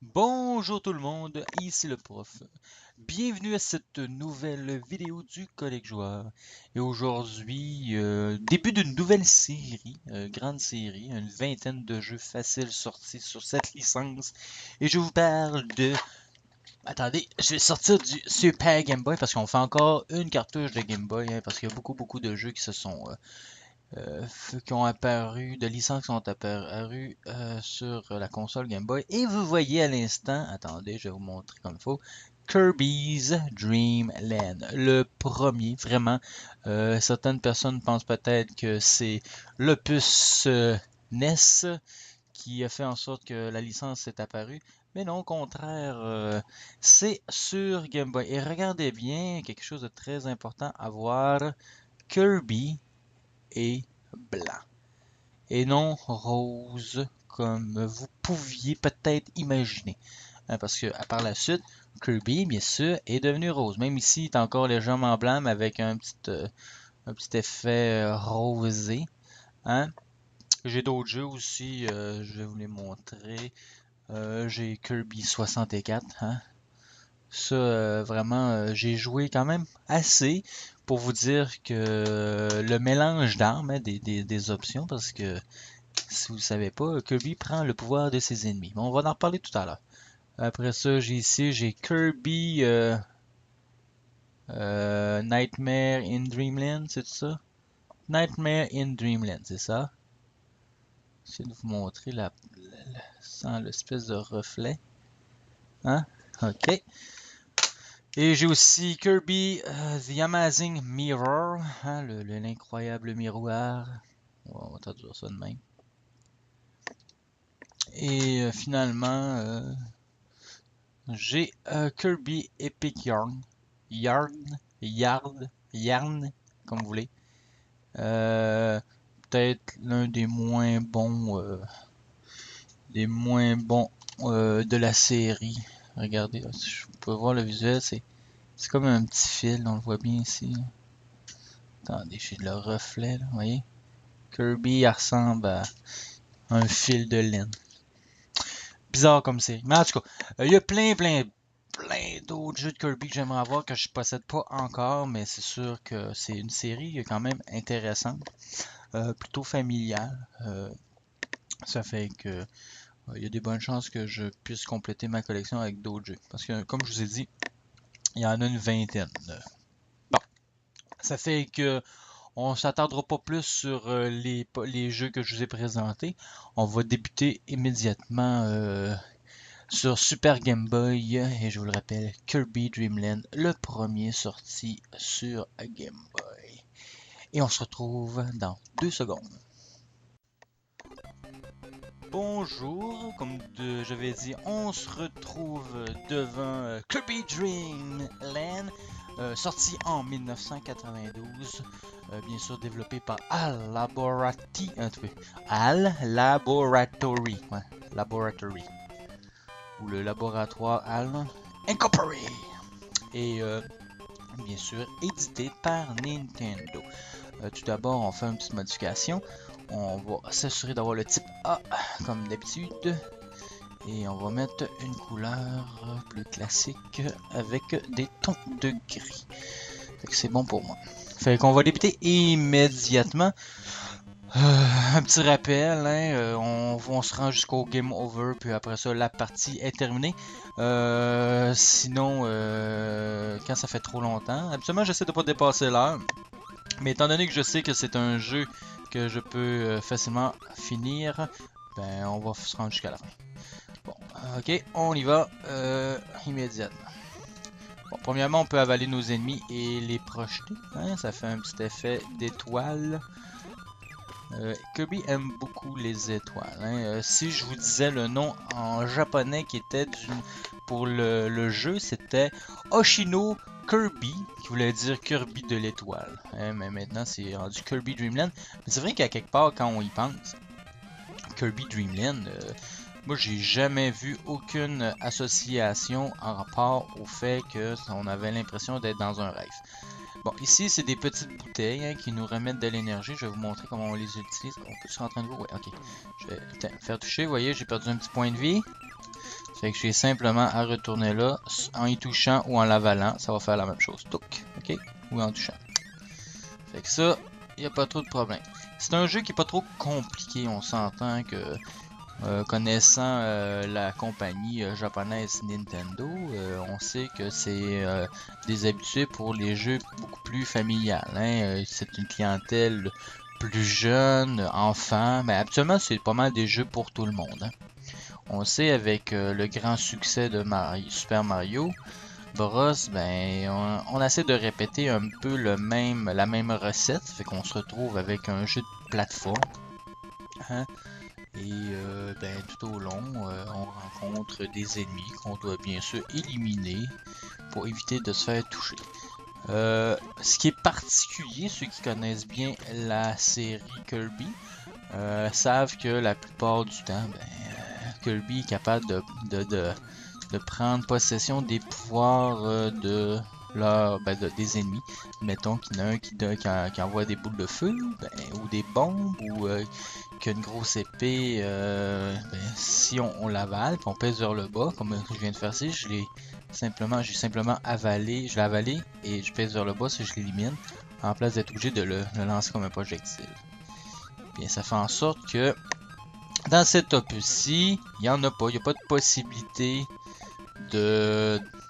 Bonjour tout le monde, ici le prof. Bienvenue à cette nouvelle vidéo du Collègue Joueur. Et aujourd'hui, début d'une nouvelle série, grande série, une vingtaine de jeux faciles sortis sur cette licence. Et je vous parle de... Attendez, je vais sortir du Super Game Boy parce qu'on fait encore une cartouche de Game Boy, hein, parce qu'il y a beaucoup de jeux qui se sont... qui ont apparu, de licences qui sont apparues sur la console Game Boy. Et vous voyez à l'instant, attendez, je vais vous montrer comme il faut, Kirby's Dream Land. Le premier, vraiment. Certaines personnes pensent peut-être que c'est l'opus NES qui a fait en sorte que la licence est apparue. Mais non, au contraire, c'est sur Game Boy. Et regardez bien, quelque chose de très important à voir, Kirby et blanc. Et non rose comme vous pouviez peut-être imaginer. Hein, parce que par la suite, Kirby, bien sûr, est devenu rose. Même ici, il est encore légèrement blanc, mais avec un petit effet rosé. Hein. J'ai d'autres jeux aussi, je vais vous les montrer. J'ai Kirby 64. Hein. Ça, vraiment, j'ai joué quand même assez pour vous dire que le mélange d'armes, hein, des options, parce que si vous ne savez pas, Kirby prend le pouvoir de ses ennemis. Bon, on va en reparler tout à l'heure. Après ça, j'ai Kirby Nightmare in Dreamland, c'est ça? Nightmare in Dreamland, c'est ça? J'essaie de vous montrer sans l'espèce de reflet. Hein? Ok. Et j'ai aussi Kirby The Amazing Mirror, hein, l'incroyable miroir. On va traduire ça de même. Et finalement, j'ai Kirby Epic Yarn, comme vous voulez. Peut-être l'un des moins bons de la série. Regardez, je peux voir le visuel, c'est comme un petit fil, on le voit bien ici. Attendez, j'ai le reflet, là, vous voyez? Kirby ressemble à un fil de laine. Bizarre comme série. Mais en tout cas, il y a plein d'autres jeux de Kirby que j'aimerais avoir que je possède pas encore, mais c'est sûr que c'est une série quand même intéressante, plutôt familiale. Ça fait que il y a des bonnes chances que je puisse compléter ma collection avec d'autres jeux. Parce que, comme je vous ai dit, il y en a une vingtaine. Bon, ça fait que on s'attardera pas plus sur les jeux que je vous ai présentés. On va débuter immédiatement sur Super Game Boy, et je vous le rappelle, Kirby Dream Land, le premier sorti sur Game Boy. Et on se retrouve dans 2 secondes. Bonjour, comme j'avais dit, on se retrouve devant Kirby Dream Land, sorti en 1992, bien sûr développé par Al Laboratory, ouais, Laboratory, ou le laboratoire Al Incorporated, et bien sûr édité par Nintendo. Tout d'abord, on fait une petite modification. On va s'assurer d'avoir le type A comme d'habitude. Et on va mettre une couleur plus classique avec des tons de gris. C'est bon pour moi. Fait qu'on va débuter immédiatement. Un petit rappel, hein, on se rend jusqu'au game over, puis après ça, la partie est terminée. Sinon, quand ça fait trop longtemps, habituellement, j'essaie de pas dépasser l'heure. Mais étant donné que je sais que c'est un jeu que je peux facilement finir, ben on va se rendre jusqu'à la fin. Bon, ok, on y va immédiatement. Bon, premièrement, on peut avaler nos ennemis et les projeter. Hein, ça fait un petit effet d'étoile. Kirby aime beaucoup les étoiles. Hein. Si je vous disais le nom en japonais qui était pour le jeu, c'était Oshino Kirby, qui voulait dire Kirby de l'étoile. Hein, mais maintenant, c'est rendu Kirby Dreamland. Mais c'est vrai qu'à quelque part, quand on y pense, Kirby Dreamland, moi, j'ai jamais vu aucune association en rapport au fait que on avait l'impression d'être dans un rêve. Bon, ici, c'est des petites bouteilles hein, qui nous remettent de l'énergie. Je vais vous montrer comment on les utilise. On peut se rentrer de vous? Ouais, ok. Je vais faire toucher. Vous voyez, j'ai perdu un petit point de vie. Ça fait que j'ai simplement à retourner là en y touchant ou en l'avalant. Ça va faire la même chose. Touc. Ok? Ou en touchant. Fait que ça, il n'y a pas trop de problème. C'est un jeu qui est pas trop compliqué. On s'entend que connaissant la compagnie japonaise Nintendo, on sait que c'est des habitués pour les jeux beaucoup plus familiales. Hein. C'est une clientèle plus jeune, enfant, mais habituellement c'est pas mal des jeux pour tout le monde. Hein. On sait avec le grand succès de Super Mario Bros, ben on essaie de répéter un peu la même recette, fait qu'on se retrouve avec un jeu de plateforme. Hein. Et ben, tout au long, on rencontre des ennemis qu'on doit bien sûr éliminer pour éviter de se faire toucher. Ce qui est particulier, ceux qui connaissent bien la série Kirby savent que la plupart du temps, ben, Kirby est capable de prendre possession des pouvoirs des ennemis. Mettons qu'il y en a un qui envoie des boules de feu, ben, ou des bombes, ou qui a une grosse épée. Si on l'avale, puis on pèse vers le bas, comme je viens de faire ici, j'ai simplement avalé, je l'ai avalé et je pèse vers le bas si je l'élimine, en place d'être obligé de le lancer comme un projectile. Bien, ça fait en sorte que dans cet opus-ci, il n'y en a pas, il n'y a pas de possibilité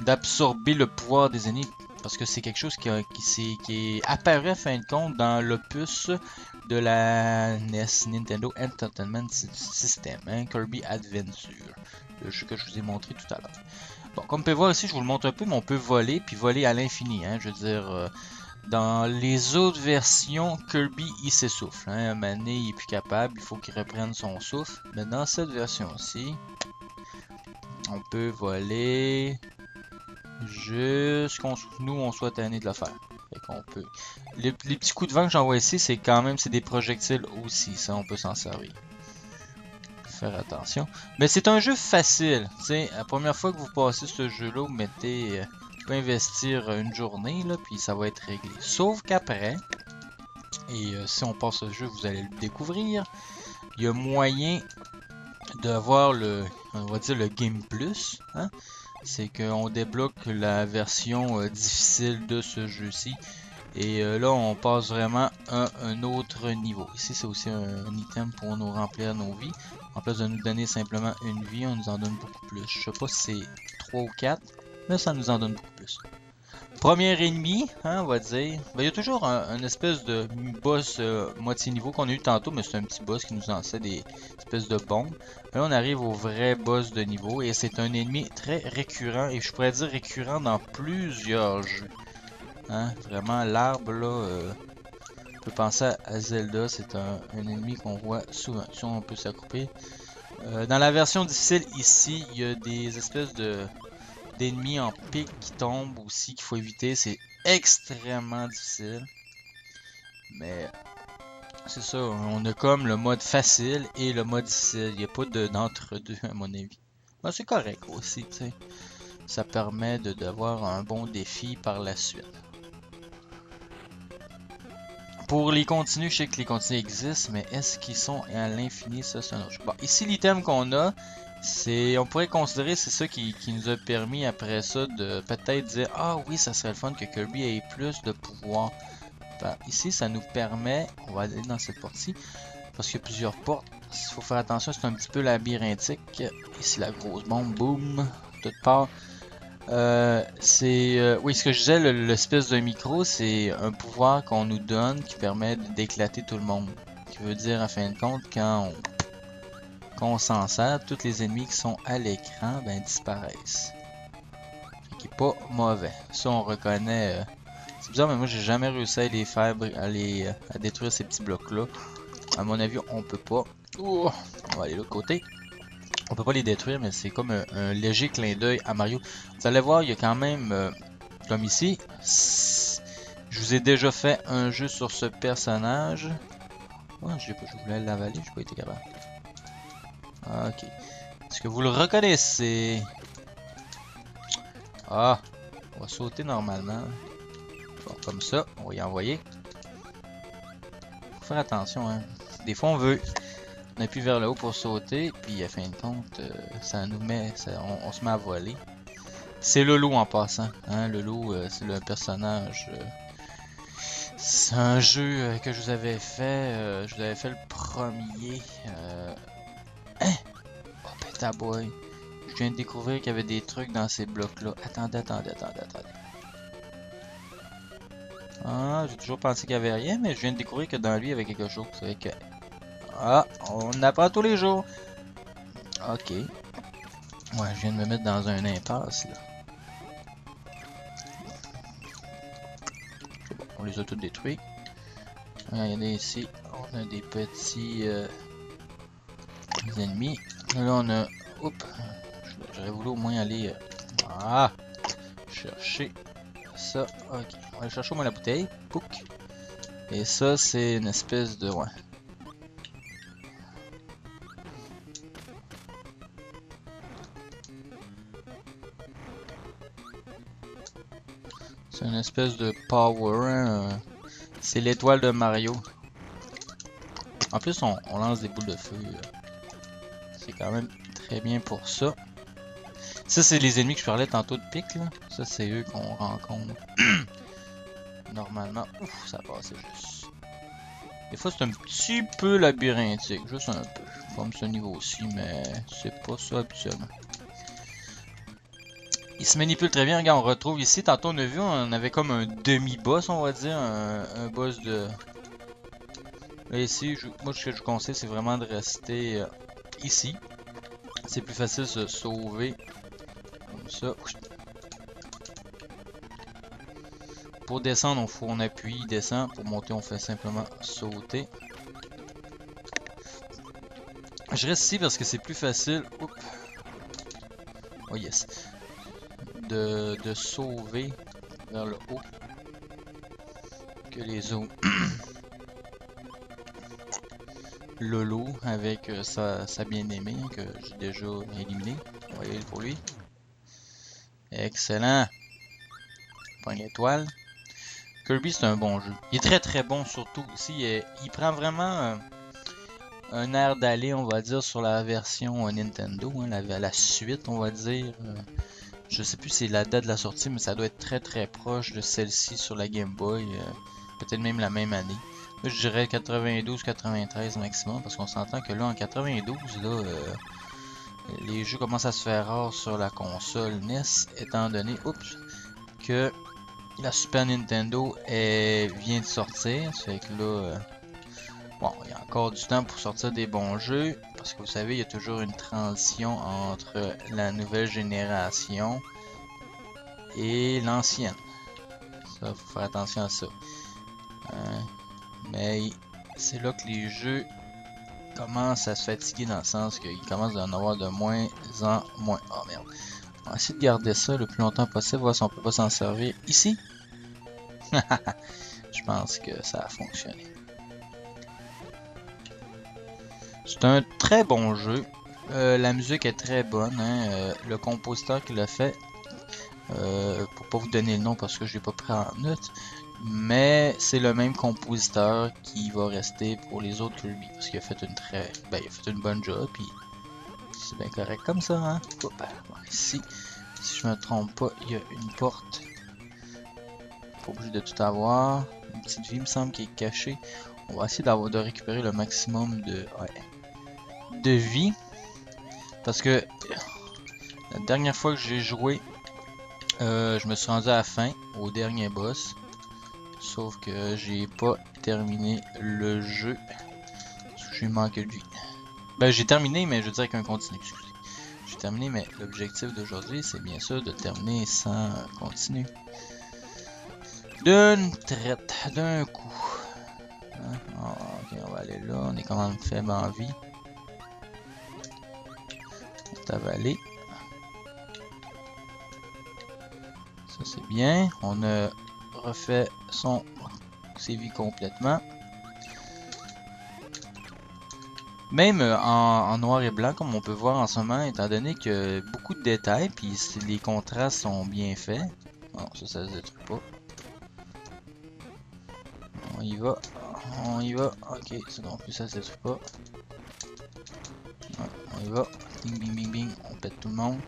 d'absorber le pouvoir des ennemis parce que c'est quelque chose qui est apparu à fin de compte dans l'opus de la NES, Nintendo Entertainment System, hein, Kirby Adventure, le jeu que je vous ai montré tout à l'heure. Bon, comme vous pouvez voir ici, je vous le montre un peu, mais on peut voler, puis voler à l'infini, hein, je veux dire, dans les autres versions, Kirby il s'essouffle, hein, un moment donné, il est plus capable, il faut qu'il reprenne son souffle, mais dans cette version-ci, on peut voler jusqu'on nous on soit tanné de le faire. Fait qu'on peut. Les petits coups de vent que j'envoie ici, c'est quand même des projectiles aussi, ça on peut s'en servir. Faire attention. Mais c'est un jeu facile. T'sais, la première fois que vous passez ce jeu-là, vous mettez. Vous pouvez investir une journée, là, puis ça va être réglé. Sauf qu'après, et si on passe ce jeu, vous allez le découvrir. Il y a moyen d'avoir on va dire le Game Plus, hein? C'est qu'on débloque la version difficile de ce jeu-ci. Et là, on passe vraiment à un autre niveau. Ici, c'est aussi un item pour nous remplir nos vies. En place de nous donner simplement une vie, on nous en donne beaucoup plus. Je sais pas si c'est 3 ou 4, mais ça nous en donne beaucoup plus. Premier ennemi, hein, on va dire. Ben, il y a toujours un espèce de boss moitié niveau qu'on a eu tantôt, mais c'est un petit boss qui nous lançait des espèces de bombes. Là, on arrive au vrai boss de niveau et c'est un ennemi très récurrent et je pourrais dire récurrent dans plusieurs jeux. Hein, vraiment, l'arbre là, on peut penser à Zelda, c'est un ennemi qu'on voit souvent. Si on peut s'accrouper. Dans la version difficile ici, il y a des espèces d'ennemis en pic qui tombent aussi qu'il faut éviter. C'est extrêmement difficile. Mais c'est ça, on a comme le mode facile et le mode difficile. Il n'y a pas d'entre-deux à mon avis. Ben, c'est correct aussi, tu sais. Ça permet d'avoir un bon défi par la suite. Pour les continues, je sais que les continues existent, mais est-ce qu'ils sont à l'infini? Ça, c'est un autre. Bon, ici, l'item qu'on a, on pourrait considérer c'est ça qui nous a permis après ça de peut-être dire ah oui, ça serait le fun que Kirby ait plus de pouvoir. Ben, ici, ça nous permet, on va aller dans cette porte-ci, parce qu'il y a plusieurs portes. Il faut faire attention, c'est un petit peu labyrinthique. Ici, la grosse bombe, boum, toute part. Oui, ce que je disais, l'espèce de micro, c'est un pouvoir qu'on nous donne qui permet d'éclater tout le monde. Qui veut dire, en fin de compte, quand on s'en sert, tous les ennemis qui sont à l'écran, ben, disparaissent. Fait qu'il est pas mauvais. Ça, on reconnaît. C'est bizarre, mais moi, j'ai jamais réussi à les faire, à détruire ces petits blocs-là. À mon avis, on peut pas. Oh, on va aller de l'autre côté. On peut pas les détruire, mais c'est comme un léger clin d'œil à Mario. Vous allez voir, il y a quand même, comme ici, je vous ai déjà fait un jeu sur ce personnage. Oh, je voulais l'avaler, j'ai pas été capable. Ok. Est-ce que vous le reconnaissez? Ah, on va sauter normalement. Bon, comme ça, on va y envoyer. Faut faire attention, hein. Des fois, on appuie vers le haut pour sauter, puis à fin de compte, ça nous met, on se met à voler. C'est Lolo en passant, hein. Lolo, c'est le personnage. C'est un jeu que je vous avais fait. Je vous avais fait le premier. Hein? Oh, péta boy. Je viens de découvrir qu'il y avait des trucs dans ces blocs-là. Attendez. Ah, j'ai toujours pensé qu'il n'y avait rien, mais je viens de découvrir que dans lui, il y avait quelque chose. C'est que... Ah, on apprend tous les jours. Ok. Ouais, je viens de me mettre dans un impasse, là. Bon, on les a tous détruits. Regardez ici, on a des petits ennemis. Là, on a... Oups. J'aurais voulu au moins aller... chercher ça. Ok, on va aller chercher au moins la bouteille. Pouc. Et ça, c'est une espèce de... Ouais. C'est une espèce de power, hein. C'est l'étoile de Mario. En plus, on lance des boules de feu. C'est quand même très bien pour ça. Ça, c'est les ennemis que je parlais tantôt de pique, là. Ça, c'est eux qu'on rencontre. Normalement, ouf, ça passe juste. Des fois, c'est un petit peu labyrinthique. Juste un peu. Comme ce niveau-ci, mais c'est pas ça habituellement. Il se manipule très bien. Regarde, on retrouve ici. Tantôt, on a vu, on avait comme un demi-boss, on va dire. Un boss de... Là, ici, moi, ce que je conseille, c'est vraiment de rester ici. C'est plus facile de se sauver. Comme ça. Pour descendre, on appuie, descend. Pour monter, on fait simplement sauter. Je reste ici parce que c'est plus facile. Oups. Oh yes. De sauver vers le haut que les autres. Lolo avec sa bien-aimée que j'ai déjà éliminé. On va y aller pour lui. Excellent. Point l'étoile. Kirby, c'est un bon jeu. Il est très bon surtout aussi. Il prend vraiment un air d'aller, on va dire, sur la version Nintendo, hein, la suite, on va dire. Je sais plus c'est la date de la sortie, mais ça doit être très proche de celle-ci sur la Game Boy. Peut-être même la même année. Là, je dirais 92-93 maximum, parce qu'on s'entend que là, en 92, là, les jeux commencent à se faire rares sur la console NES, étant donné, que la Super Nintendo vient de sortir. Ça fait que là, bon, il y a encore du temps pour sortir des bons jeux, parce que vous savez, il y a toujours une transition entre la nouvelle génération et l'ancienne. Ça, faut faire attention à ça. Mais c'est là que les jeux commencent à se fatiguer dans le sens qu'ils commencent à en avoir de moins en moins. Oh merde. On va essayer de garder ça le plus longtemps possible, voir si on peut pas s'en servir ici. Je pense que ça a fonctionné. C'est un très bon jeu. La musique est très bonne. Hein. Le compositeur qui l'a fait, pour pas vous donner le nom parce que je l'ai pas pris en note, mais c'est le même compositeur qui va rester pour les autres Kirby parce qu'il a fait il a fait une bonne job. Puis c'est bien correct comme ça. Hein. Ici, si je me trompe pas, il y a une porte. Pas obligé de tout avoir. Une petite vie, me semble, qui est cachée. On va essayer de récupérer le maximum de vie. Parce que la dernière fois que j'ai joué, je me suis rendu à la fin, au dernier boss. Sauf que j'ai pas terminé le jeu. Parce que j'ai manqué de vie. Ben j'ai terminé, mais je veux dire avec un continu, excusez. J'ai terminé, mais l'objectif d'aujourd'hui, c'est bien sûr de terminer sans continu. D'une traite, d'un coup. Hein? Oh, ok, on va aller là. On est quand même faible en vie. On est avalé. Ça c'est bien. On a refait ses vies complètement. Même en noir et blanc, comme on peut voir en ce moment, étant donné que beaucoup de détails, puis les contrastes sont bien faits. Bon, ça se détruit pas. On y va. On y va. Ok, ça non plus, ça se détruit pas. Ouais, on y va. Bing, bing, bing, bing. On pète tout le monde.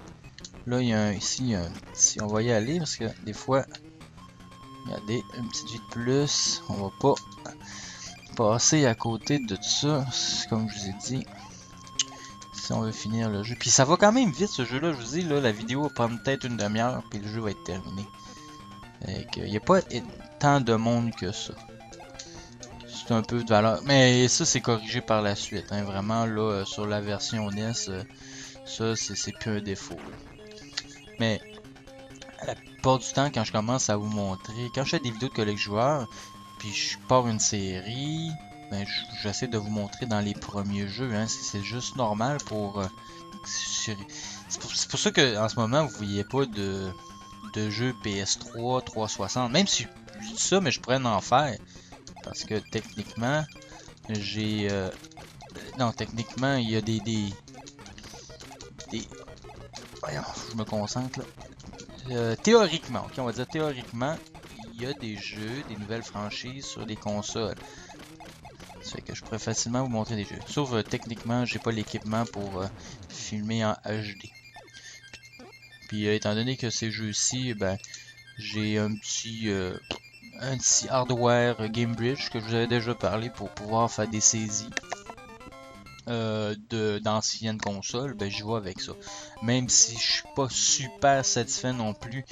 Là, il y a ici un petit... On va y aller parce que des fois... Regardez, une petite vie de plus. On va pas passer à côté de tout ça. Comme je vous ai dit. Si on veut finir le jeu. Puis ça va quand même vite ce jeu-là. Je vous dis, là, la vidéo va prendre peut-être une demi-heure. Puis le jeu va être terminé. Il n'y a pas tant de monde que ça. C'est un peu de valeur. Mais ça, c'est corrigé par la suite. Hein. Vraiment, là, sur la version NES, ça, c'est plus un défaut. Là. Mais la plupart du temps, quand je commence à vous montrer, quand je fais des vidéos de collègue joueurs, puis je pars une série, ben, j'essaie de vous montrer dans les premiers jeux. Hein. C'est juste normal pour... c'est pour ça qu'en ce moment, vous voyez pas de jeux PS3, 360. Même si je dis ça, mais je pourrais en faire. Parce que techniquement, j'ai... non, techniquement, il y a des... Voyons, je me concentre là. Théoriquement, ok, on va dire théoriquement, il y a des jeux, des nouvelles franchises sur les consoles. Ça fait que je pourrais facilement vous montrer des jeux. Sauf techniquement, j'ai pas l'équipement pour filmer en HD. Puis étant donné que ces jeux-ci, ben, j'ai un petit hardware Game Bridge que je vous avais déjà parlé pour pouvoir faire des saisies d'anciennes consoles, ben j'y vais avec ça. Même si je suis pas super satisfait non plus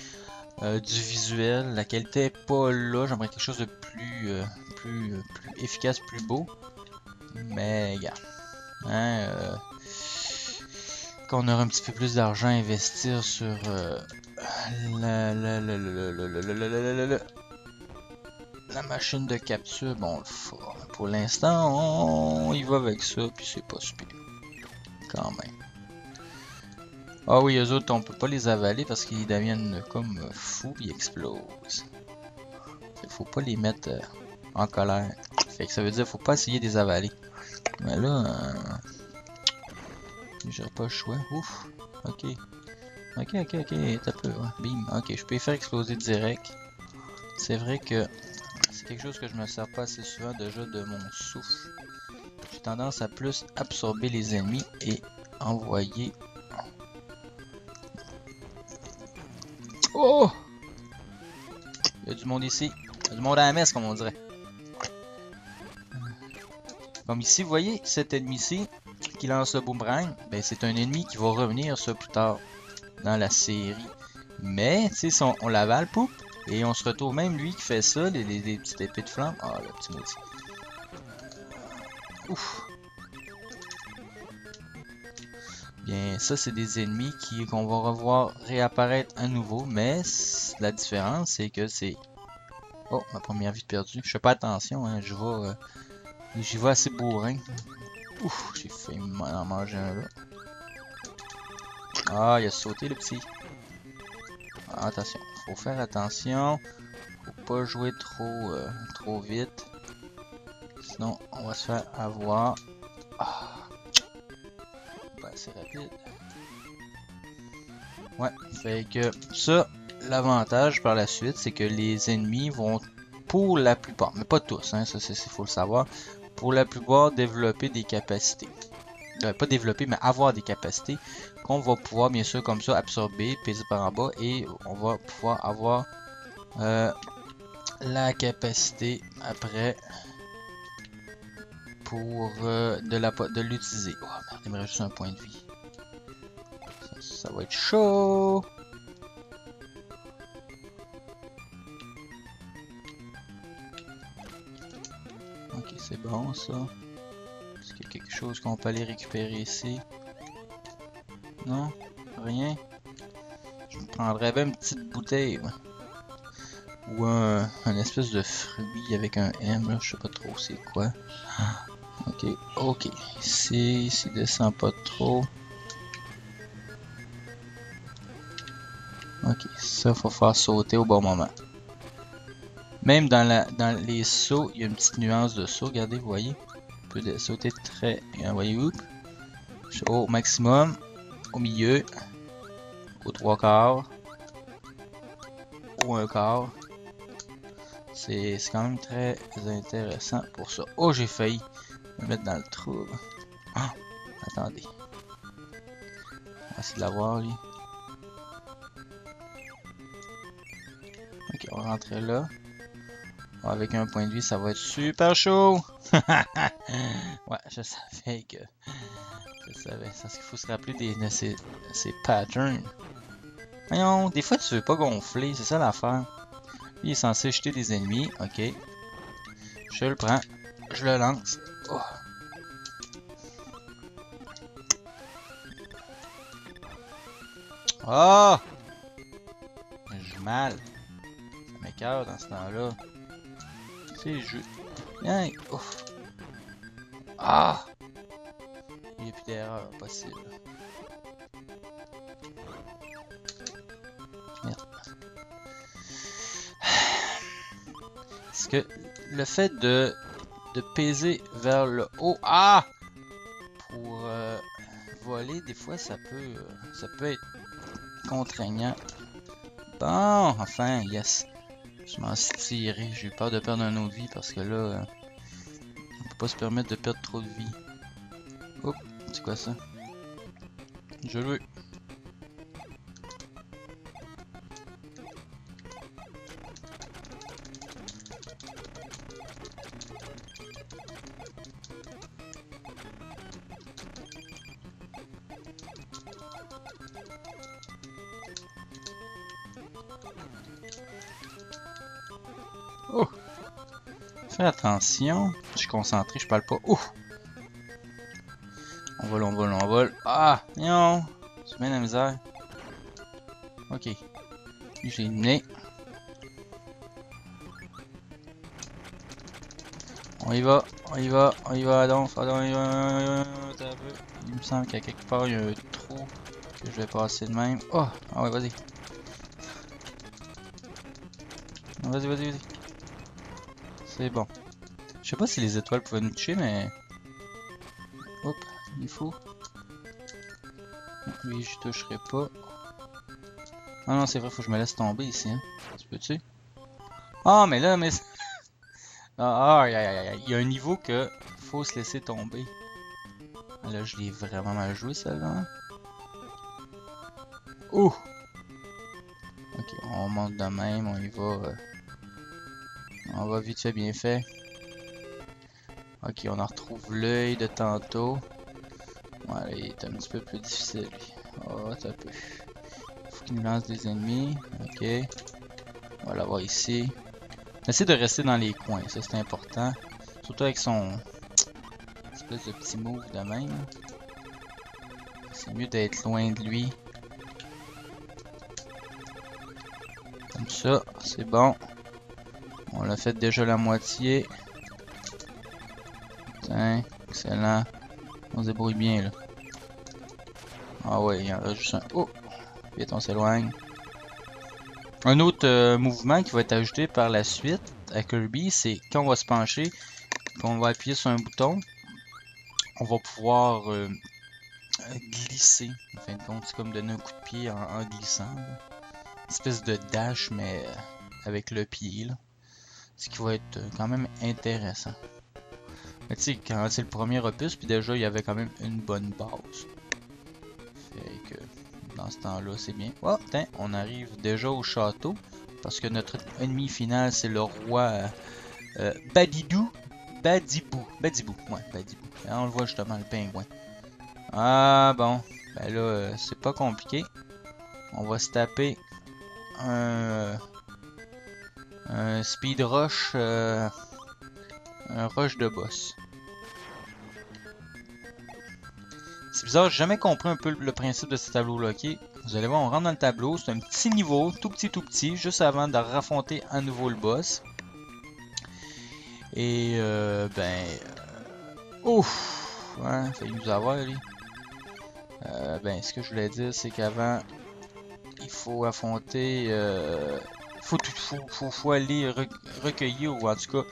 du visuel, la qualité est pas là, j'aimerais quelque chose de plus efficace, plus beau. Mais regarde, hein, quand on aura un petit peu plus d'argent à investir sur la machine de capture, bon, on le fera. Pour l'instant, on y va avec ça, puis c'est pas super. Quand même. Ah oui, eux autres, on peut pas les avaler parce qu'ils deviennent comme fous, ils explosent. Faut pas les mettre en colère. Fait que ça veut dire faut pas essayer de les avaler. Mais là, j'aurais pas le choix. Ouf, ok. Ok, t'as peu, ouais. Bim, ok, je peux les faire exploser direct. C'est vrai que c'est quelque chose que je me sers pas assez souvent déjà de mon souffle. J'ai tendance à plus absorber les ennemis et envoyer. Oh! Il y a du monde ici. Il y a du monde à la messe, comme on dirait. Comme ici, vous voyez, cet ennemi-ci qui lance le boomerang, ben, c'est un ennemi qui va revenir ça plus tard dans la série. Mais, tu sais, si on l'avale, poup, et on se retrouve même lui qui fait ça, les petites épées de flamme. Ah, le petit maudit. Ouf. Bien, ça, c'est des ennemis qu'on va revoir réapparaître à nouveau. Mais la différence, c'est que c'est... Oh, ma première vie perdue. Je fais pas attention, hein, j'y vais assez bourrin. Ouf, j'ai fait en manger un là. Ah, il a sauté le petit. Ah, attention, faut faire attention. Faut pas jouer trop vite. Sinon, on va se faire avoir. Ah, pas assez rapide. Ouais, fait que ça, l'avantage par la suite, c'est que les ennemis vont, pour la plupart, mais pas tous, hein, ça faut le savoir, pour la plupart développer des capacités. Pas développer, mais avoir des capacités qu'on va pouvoir bien sûr comme ça absorber, peser par en bas et on va pouvoir avoir la capacité après pour de l'utiliser. Oh merde, il me reste juste un point de vie. Ça va être chaud. Ok, c'est bon ça. Est-ce qu'il y a quelque chose qu'on peut aller récupérer ici? Non? Rien? Je me prendrais bien une petite bouteille. Ou un espèce de fruit avec un M, là, je sais pas trop c'est quoi. Ok, ok. Ici, s'il descend pas trop. Ok, ça faut faire sauter au bon moment. Même dans les sauts, il y a une petite nuance de saut, regardez, vous voyez. On peut sauter très, voyez où? Au maximum, au milieu, au 3/4, au 1/4. C'est quand même très intéressant pour ça. Oh, j'ai failli me mettre dans le trou. Ah, attendez. On va essayer de l'avoir, lui. Ok, on va rentrer là. Avec un point de vie, ça va être super chaud. Ouais, je savais que... Je savais. C'est parce qu'il faut se rappeler de ces patterns. Voyons, des fois tu veux pas gonfler, c'est ça l'affaire. Il est censé jeter des ennemis, ok. Je le prends, je le lance. Oh. Ah! J'ai mal. Ça m'écoeure dans ce temps-là. C'est juste. Hein, ouf. Ah! Il n'y a plus d'erreur possible. Merde. Parce que le fait de peser vers le haut, ah! Pour voler, des fois ça peut être contraignant. Bon, enfin, yes. Je m'en suis tiré. J'ai eu peur de perdre un autre vie parce que là, on peut pas se permettre de perdre trop de vie. Hop, c'est quoi ça? Je le veux. Oh! Fais attention. Je suis concentré, je parle pas. Oh! On vole, on vole, on vole. Ah! Non! C'est bien la misère. Ok. Lui, j'ai éliminé. On y va, on y va, on y va, donc, il me semble qu'à quelque part il y a un trou que je vais passer de même. Oh! Ah ouais, vas-y. Vas-y, vas-y, vas-y. C'est bon. Je sais pas si les étoiles pouvaient nous toucher, mais... Hop, il faut. Lui, je toucherai pas. Ah non, c'est vrai, faut que je me laisse tomber ici, hein. Tu peux-tu? Ah, mais là, mais... Ah, il y a un niveau que faut se laisser tomber. Là, je l'ai vraiment mal joué, celle-là. Oh! Ok, on monte de même, on y va. On va vite fait, bien fait. Ok, on en retrouve l'œil de tantôt. Voilà, il est un petit peu plus difficile, lui. Oh, t'as peu. Faut qu'il nous lance des ennemis. Ok. On va l'avoir ici. Essaye de rester dans les coins, ça c'est important. Surtout avec son espèce de petit move de même. C'est mieux d'être loin de lui. Comme ça, c'est bon. On l'a fait déjà la moitié. Tiens, excellent. On se débrouille bien là. Ah ouais, il y en a juste un. Oh! Vite, on s'éloigne. Un autre mouvement qui va être ajouté par la suite à Kirby, c'est quand on va se pencher, qu'on va appuyer sur un bouton, on va pouvoir glisser. En fin de compte, c'est comme donner un coup de pied en glissant. Là. Une espèce de dash, mais avec le pied. Là. Ce qui va être quand même intéressant. Mais tu sais, quand c'est le premier opus, puis déjà il y avait quand même une bonne base. Fait que dans ce temps-là, c'est bien. Oh, tiens, on arrive déjà au château. Parce que notre ennemi final, c'est le roi Badibou. Badibou, ouais, Badibou. Là, on le voit justement, le pingouin. Ah bon, ben là, c'est pas compliqué. On va se taper un speed rush, un rush de boss. C'est bizarre, j'ai jamais compris un peu le principe de ce tableau-là, ok? Vous allez voir, on rentre dans le tableau, c'est un petit niveau, tout petit, juste avant de raffronter à nouveau le boss. Et ouf! Ouais, failli nous avoir, lui. Ce que je voulais dire, c'est qu'avant, il faut affronter... faut aller recueillir, ou en tout cas,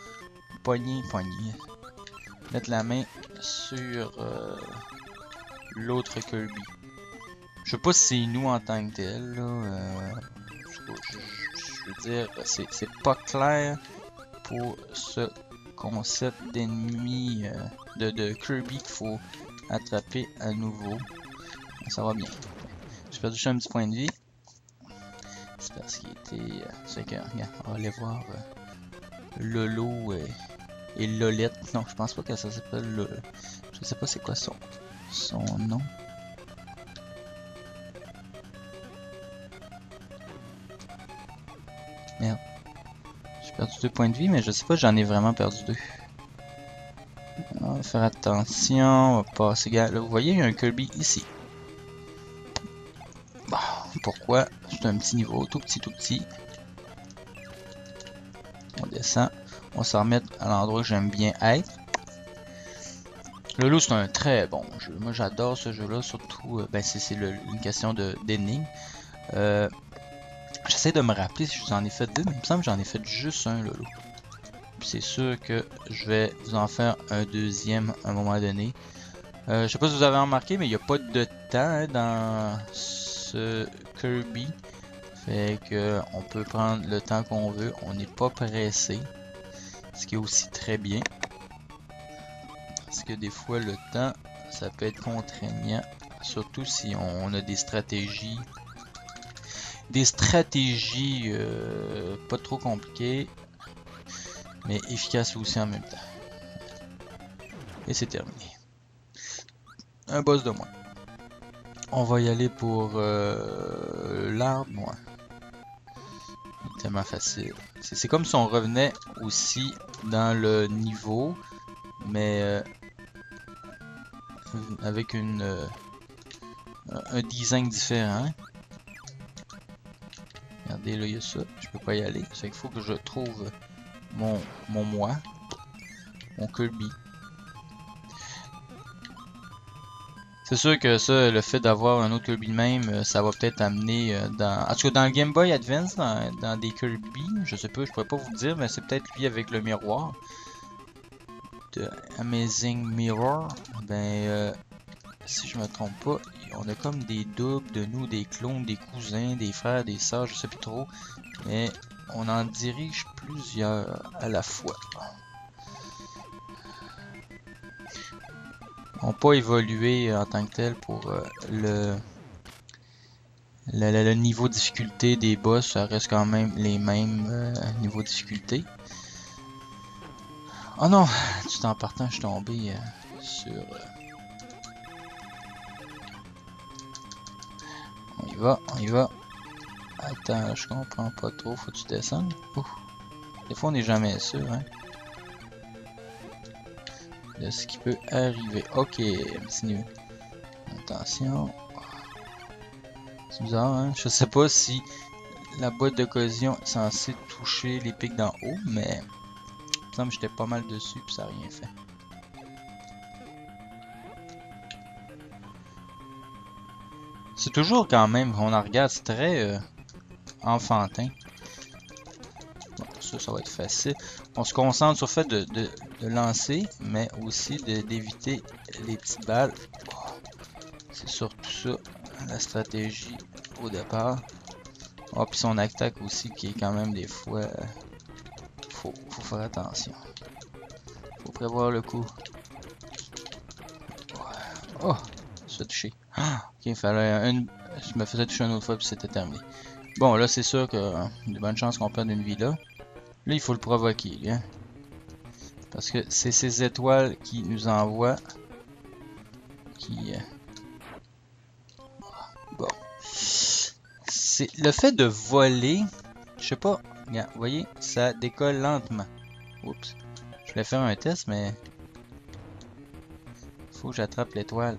pogner. Mettre la main sur l'autre Kirby. Je sais pas si c'est nous en tant que tel, là. Je veux dire, c'est pas clair pour ce concept d'ennemi de Kirby qu'il faut attraper à nouveau. Ça va bien. J'ai perdu juste un petit point de vie. C'est parce qu'il était... c'est que, regarde, on va aller voir Lolo et Lolette. Non, je pense pas que ça s'appelle... Je sais pas c'est quoi son nom. Merde. J'ai perdu 2 points de vie, mais je sais pas, j'en ai vraiment perdu 2. On va faire attention, on va passer... Là, vous voyez, il y a un Kirby ici. Bon, pourquoi? C'est un petit niveau, tout petit. On descend. On va s'en remettre à l'endroit que j'aime bien être. Le loup, c'est un très bon jeu. Moi, j'adore ce jeu-là, surtout, c'est une question d'énigme. J'essaie de me rappeler si j'en ai fait 2, mais il me semble que j'en ai fait juste un, le loup. Puis c'est sûr que je vais vous en faire un deuxième à un moment donné. Je sais pas si vous avez remarqué, mais il n'y a pas de temps hein, dans ce Kirby. Fait que on peut prendre le temps qu'on veut. On n'est pas pressé. Ce qui est aussi très bien. Parce que des fois, le temps, ça peut être contraignant. Surtout si on a des stratégies. Des stratégies pas trop compliquées. Mais efficaces aussi en même temps. Et c'est terminé. Un boss de moins. On va y aller pour l'arbre, moi. Tellement facile. C'est comme si on revenait aussi dans le niveau, mais avec un design différent. Regardez, là, il y a ça. Je peux pas y aller. C'est qu'il faut que je trouve mon moi, mon Kirby. C'est sûr que ça, le fait d'avoir un autre Kirby de même, ça va peut-être amener dans... En tout cas, dans le Game Boy Advance, dans des Kirby, je sais pas, je pourrais pas vous dire, mais c'est peut-être lui avec le miroir. De Amazing Mirror. Si je me trompe pas, on a comme des doubles de nous, des clones, des cousins, des frères, des sœurs, je sais plus trop. Mais on en dirige plusieurs à la fois. N'ont pas évolué en tant que tel pour le niveau de difficulté des boss, ça reste quand même les mêmes niveaux de difficulté. Oh non, tout en partant, je suis tombé sur... On y va. Attends, je comprends pas trop, faut que tu descendes. Ouf. Des fois, on n'est jamais sûr, hein. De ce qui peut arriver. Ok, continue. Attention. C'est bizarre, hein? Je sais pas si la boîte de collision est censée toucher les pics d'en haut, mais il me semble que j'étais pas mal dessus puis ça n'a rien fait. C'est toujours quand même, on en regarde, c'est très enfantin. Bon, ça va être facile. On se concentre sur le fait de lancer, mais aussi d'éviter les petites balles. C'est surtout ça, la stratégie au départ. Oh, puis son attaque aussi, qui est quand même des fois... faut faire attention. Faut prévoir le coup. Oh, je suis touché. Ok, il fallait une... Je me faisais toucher une autre fois, puis c'était terminé. Bon, là, c'est sûr que il y a de bonnes chances qu'on perde une vie là. Là, il faut le provoquer, lui, hein. Parce que c'est ces étoiles qui nous envoient. Qui... Bon. C'est le fait de voler. Je sais pas. Regarde, vous voyez, ça décolle lentement. Oups. Je voulais faire un test, mais... faut que j'attrape l'étoile.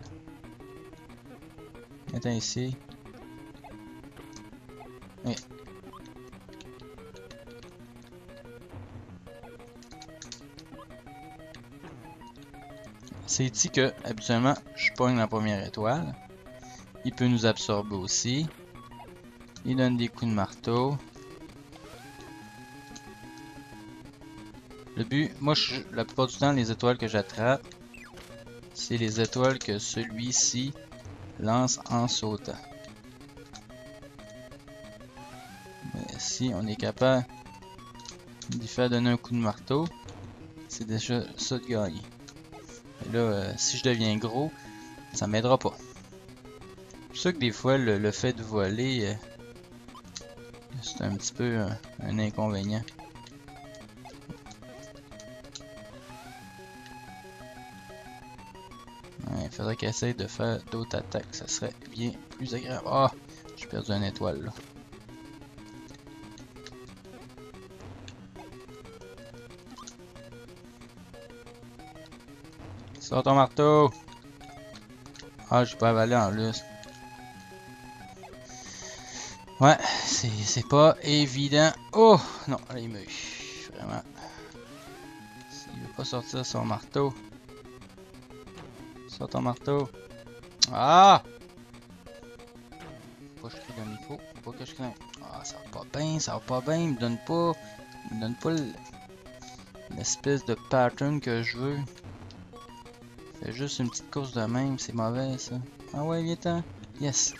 Attends ici. Oui. C'est dit que, habituellement, je pogne la première étoile. Il peut nous absorber aussi. Il donne des coups de marteau. Le but, moi, la plupart du temps, les étoiles que j'attrape, c'est les étoiles que celui-ci lance en sautant. Mais si on est capable d'y faire donner un coup de marteau, c'est déjà ça de gagner. Et là, si je deviens gros, ça m'aidera pas. C'est pour ça que des fois, le fait de voler, c'est un petit peu un inconvénient. Ouais, il faudrait qu'il essaye de faire d'autres attaques, ça serait bien plus agréable. Ah, j'ai perdu une étoile là. Sors ton marteau! Ah, j'ai pas avalé en plus. Ouais, c'est pas évident. Oh! Non, là il m'a eu. Vraiment. S'il veut pas sortir son marteau. Sors ton marteau. Ah! Faut pas que je crie dans le micro. Faut pas que je crie dans... Ah, ça va pas bien, ça va pas bien. Il me donne pas... Il me donne pas l'espèce de pattern que je veux. Fait juste une petite course de même, c'est mauvais ça. Ah ouais, viens-t'en. Yes.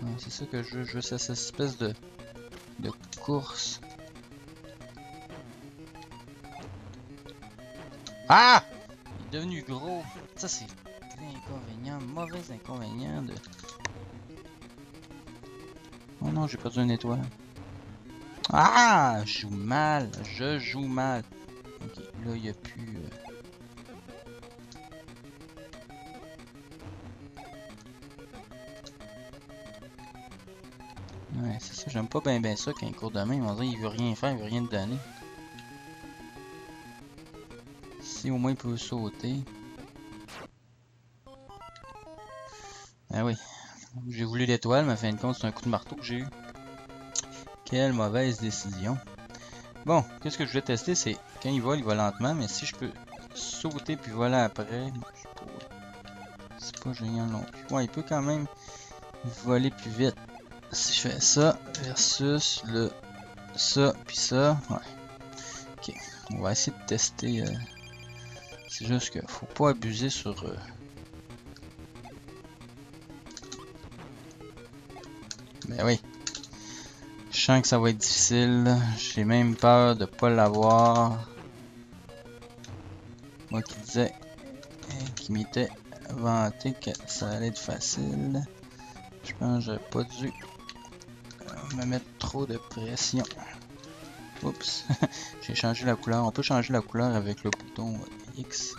Ouais, c'est ça que je veux cette espèce de course. Ah! Il est devenu gros. Ça c'est l'inconvénient, mauvais inconvénient de... Oh non, j'ai perdu une étoile. Ah! Je joue mal, je joue mal. Ok, là il n'y a plus... Ouais, c'est ça, j'aime pas bien ça quand il court de main, on dirait il veut rien faire, il veut rien te donner. Si au moins il peut sauter. Ah oui, j'ai voulu l'étoile, mais à fin de compte c'est un coup de marteau que j'ai eu. Quelle mauvaise décision. Bon, qu'est-ce que je vais tester, c'est quand il vole lentement, mais si je peux sauter puis voler après, c'est pas génial non plus. Ouais, il peut quand même voler plus vite. Si je fais ça versus le ça puis ça, ouais. Ok, on va essayer de tester. C'est juste que faut pas abuser sur. Ben oui. Je sens que ça va être difficile. J'ai même peur de pas l'avoir. Moi qui disais, qui m'était vanté que ça allait être facile. Je pense que j'aurais pas dû me mettre trop de pression. Oups, j'ai changé la couleur. On peut changer la couleur avec le bouton X.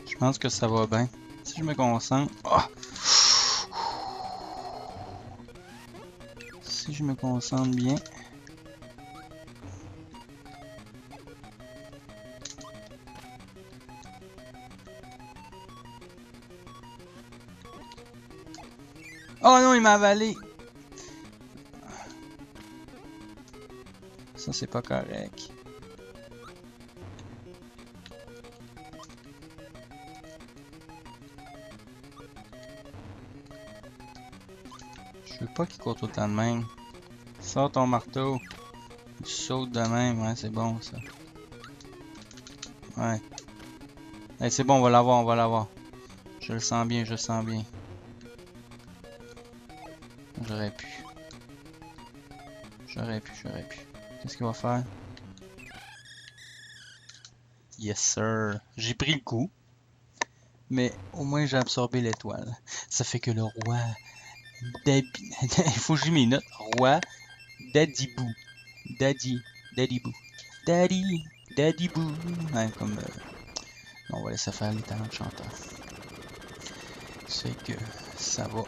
Je pense que ça va bien. Si je me concentre... Oh! Si je me concentre bien... Oh non, il m'a avalé! Ça, c'est pas correct. Je veux pas qu'il court tout le temps de même. Sors ton marteau. Tu sautes de même. Ouais, c'est bon, ça. Ouais. Hey, c'est bon, on va l'avoir, on va l'avoir. Je le sens bien, je le sens bien. J'aurais pu. J'aurais pu. Qu'est-ce qu'il va faire? Yes, sir. J'ai pris le coup. Mais au moins, j'ai absorbé l'étoile. Ça fait que le roi... Il faut que je mes notes. Roi Dadibou. Dadibou. Daddy Boo. Ouais, comme On va laisser faire les talents de chanteur. C'est que ça va.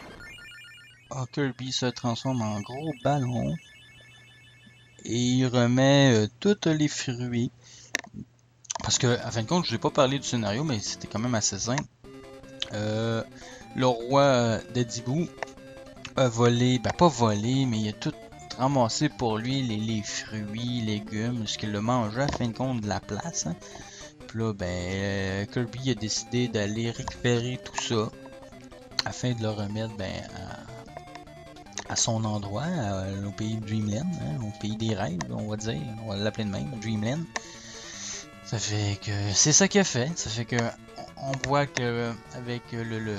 Ah, Kirby se transforme en gros ballon. Et il remet tous les fruits. Parce que, à fin de compte, je n'ai pas parlé du scénario, mais c'était quand même assez simple. Le roi d'Edibou a volé, ben pas volé, mais il a tout ramassé pour lui, les fruits, légumes, ce qu'il a mangé à fin de compte de la place. Hein. Puis là, Kirby a décidé d'aller récupérer tout ça afin de le remettre à son endroit, au pays de Dreamland, hein, au pays des rêves, on va dire, on va l'appeler de même, Dreamland. Ça fait que c'est ça qu'il a fait. Ça fait que on voit que avec le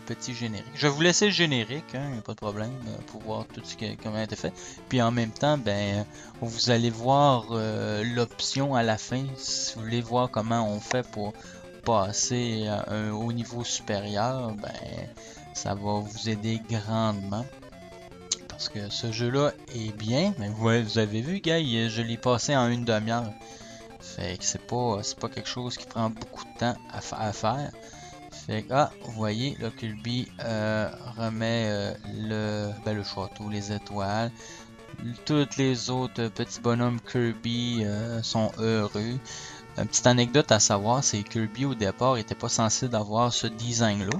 petit générique. Je vais vous laisser le générique, hein, y a pas de problème, pour voir tout ce qui comment a été fait. Puis en même temps, vous allez voir l'option à la fin si vous voulez voir comment on fait pour passer au niveau supérieur. Ça va vous aider grandement. Parce que ce jeu-là est bien, mais vous avez vu, gars, je l'ai passé en une demi-heure. Fait que c'est pas quelque chose qui prend beaucoup de temps à faire. Fait que, vous voyez, là, Kirby remet le château, les étoiles. Tous les autres petits bonhommes Kirby sont heureux. Une petite anecdote à savoir, c'est que Kirby au départ était pas censé d'avoir ce design-là.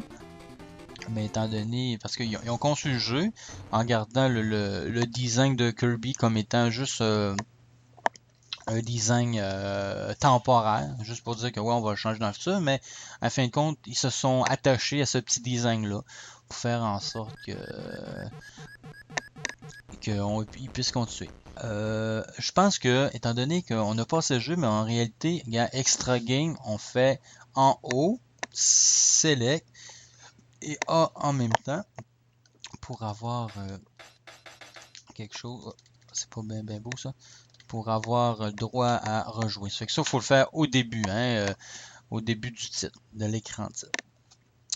Mais étant donné, parce qu'ils ont conçu le jeu en gardant le design de Kirby comme étant juste un design temporaire, juste pour dire que ouais, on va le changer dans le futur, mais à fin de compte, ils se sont attachés à ce petit design-là pour faire en sorte qu'ils puissent continuer. Je pense que, étant donné qu'on a passé le jeu, mais en réalité, il y a Extra Game, on fait en haut, Select et A en même temps pour avoir quelque chose. Oh, c'est pas bien beau ça. Pour avoir droit à rejouer. Ça fait que ça, il faut le faire au début, hein, au début du titre, de l'écran titre.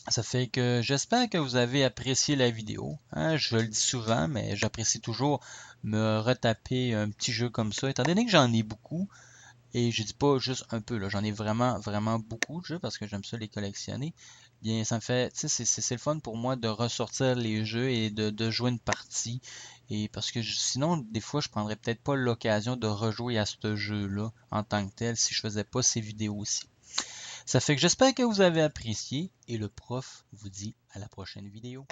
Ça fait que j'espère que vous avez apprécié la vidéo. Hein, je le dis souvent, mais j'apprécie toujours me retaper un petit jeu comme ça, étant donné que j'en ai beaucoup. Et je dis pas juste un peu, là, j'en ai vraiment, vraiment beaucoup de jeux parce que j'aime ça les collectionner. Bien, ça me fait, tu sais, c'est le fun pour moi de ressortir les jeux et de jouer une partie. Et parce que sinon, des fois, je prendrais peut-être pas l'occasion de rejouer à ce jeu-là en tant que tel si je faisais pas ces vidéos-ci. Ça fait que j'espère que vous avez apprécié et le prof vous dit à la prochaine vidéo.